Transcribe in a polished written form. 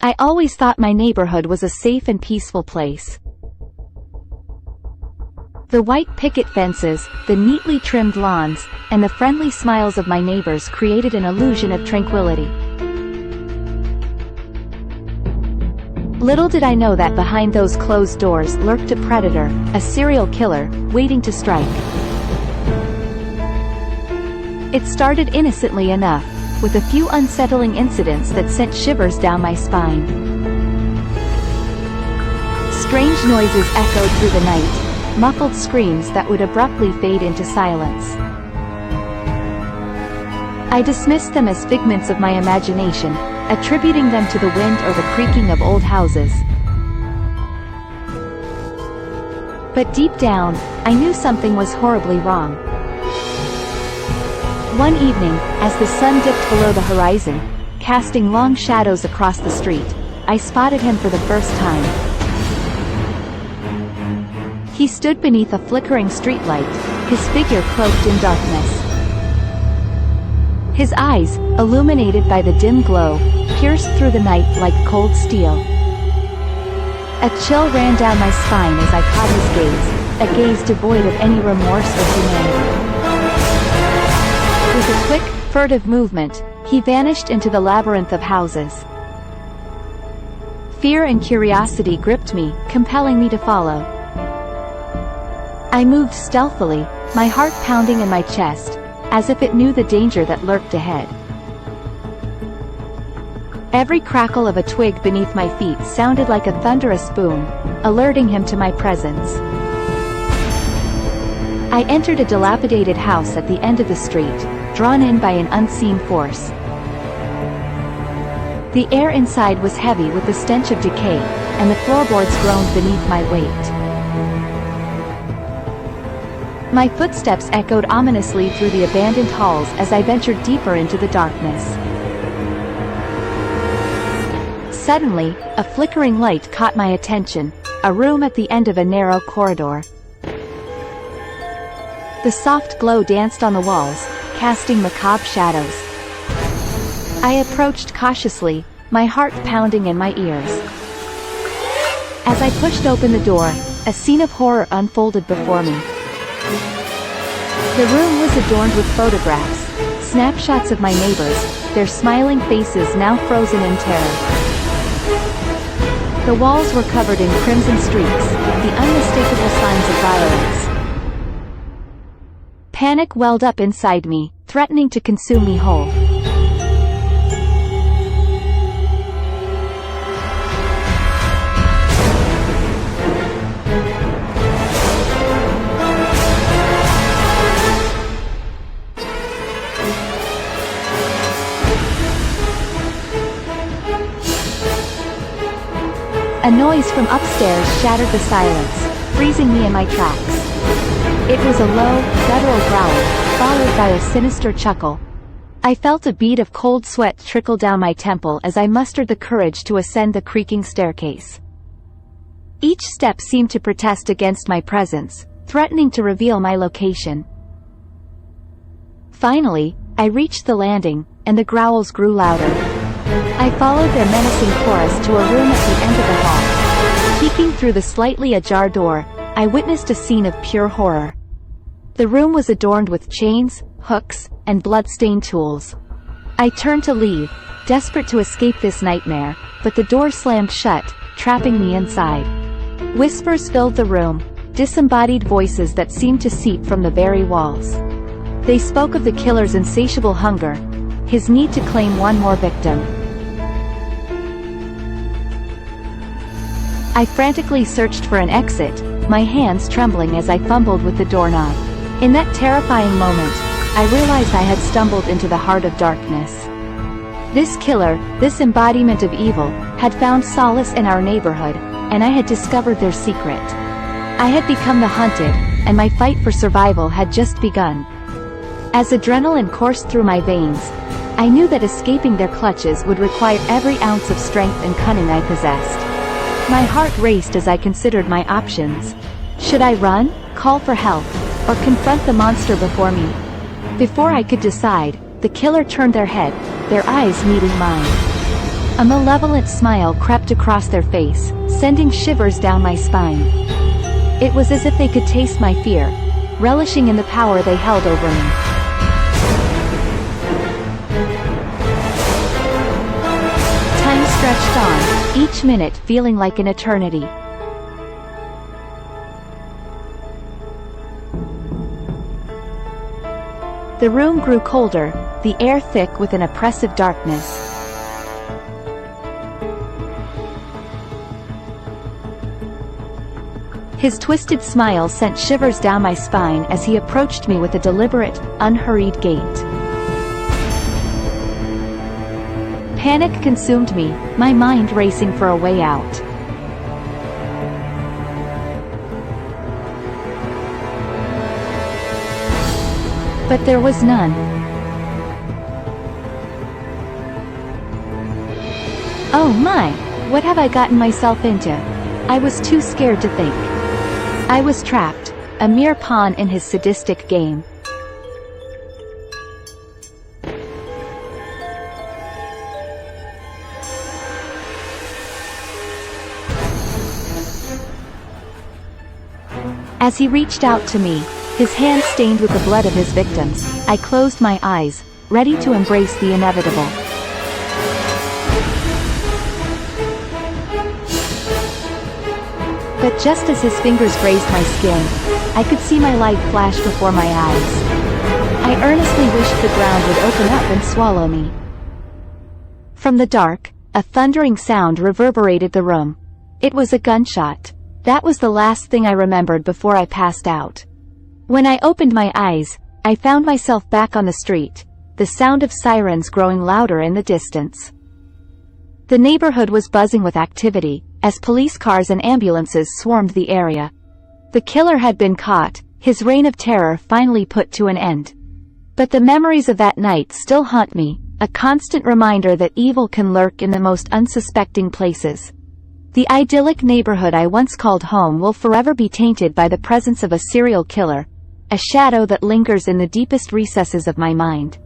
I always thought my neighborhood was a safe and peaceful place. The white picket fences, the neatly trimmed lawns, and the friendly smiles of my neighbors created an illusion of tranquility. Little did I know that behind those closed doors lurked a predator, a serial killer, waiting to strike. It started innocently enough, with a few unsettling incidents that sent shivers down my spine. Strange noises echoed through the night, muffled screams that would abruptly fade into silence. I dismissed them as figments of my imagination, attributing them to the wind or the creaking of old houses. But deep down, I knew something was horribly wrong. One evening, as the sun dipped below the horizon, casting long shadows across the street, I spotted him for the first time. He stood beneath a flickering streetlight, his figure cloaked in darkness. His eyes, illuminated by the dim glow, pierced through the night like cold steel. A chill ran down my spine as I caught his gaze, a gaze devoid of any remorse or humanity. With a quick, furtive movement, he vanished into the labyrinth of houses. Fear and curiosity gripped me, compelling me to follow. I moved stealthily, my heart pounding in my chest, as if it knew the danger that lurked ahead. Every crackle of a twig beneath my feet sounded like a thunderous boom, alerting him to my presence. I entered a dilapidated house at the end of the street, drawn in by an unseen force. The air inside was heavy with the stench of decay, and the floorboards groaned beneath my weight. My footsteps echoed ominously through the abandoned halls as I ventured deeper into the darkness. Suddenly, a flickering light caught my attention, a room at the end of a narrow corridor. The soft glow danced on the walls, casting macabre shadows. I approached cautiously, my heart pounding in my ears. As I pushed open the door, a scene of horror unfolded before me. The room was adorned with photographs, snapshots of my neighbors, their smiling faces now frozen in terror. The walls were covered in crimson streaks, the unmistakable signs of violence. Panic welled up inside me, threatening to consume me whole. A noise from upstairs shattered the silence, freezing me in my tracks. It was a low, guttural growl, followed by a sinister chuckle. I felt a bead of cold sweat trickle down my temple as I mustered the courage to ascend the creaking staircase. Each step seemed to protest against my presence, threatening to reveal my location. Finally, I reached the landing, and the growls grew louder. I followed their menacing chorus to a room at the end of the hall. Peeking through the slightly ajar door, I witnessed a scene of pure horror. The room was adorned with chains, hooks, and blood-stained tools. I turned to leave, desperate to escape this nightmare, but the door slammed shut, trapping me inside. Whispers filled the room, disembodied voices that seemed to seep from the very walls. They spoke of the killer's insatiable hunger, his need to claim one more victim. I frantically searched for an exit, my hands trembling as I fumbled with the doorknob. In that terrifying moment, I realized I had stumbled into the heart of darkness. This killer, this embodiment of evil, had found solace in our neighborhood, and I had discovered their secret. I had become the hunted, and my fight for survival had just begun. As adrenaline coursed through my veins, I knew that escaping their clutches would require every ounce of strength and cunning I possessed. My heart raced as I considered my options. Should I run, call for help, or confront the monster before me? Before I could decide, the killer turned their head, their eyes meeting mine. A malevolent smile crept across their face, sending shivers down my spine. It was as if they could taste my fear, relishing in the power they held over me. Time stretched on, each minute feeling like an eternity. The room grew colder, the air thick with an oppressive darkness. His twisted smile sent shivers down my spine as he approached me with a deliberate, unhurried gait. Panic consumed me, my mind racing for a way out. But there was none. Oh my, what have I gotten myself into? I was too scared to think. I was trapped, a mere pawn in his sadistic game. As he reached out to me, his hand stained with the blood of his victims, I closed my eyes, ready to embrace the inevitable. But just as his fingers grazed my skin, I could see my life flash before my eyes. I earnestly wished the ground would open up and swallow me. From the dark, a thundering sound reverberated the room. It was a gunshot. That was the last thing I remembered before I passed out. When I opened my eyes, I found myself back on the street, the sound of sirens growing louder in the distance. The neighborhood was buzzing with activity, as police cars and ambulances swarmed the area. The killer had been caught, his reign of terror finally put to an end. But the memories of that night still haunt me, a constant reminder that evil can lurk in the most unsuspecting places. The idyllic neighborhood I once called home will forever be tainted by the presence of a serial killer, a shadow that lingers in the deepest recesses of my mind.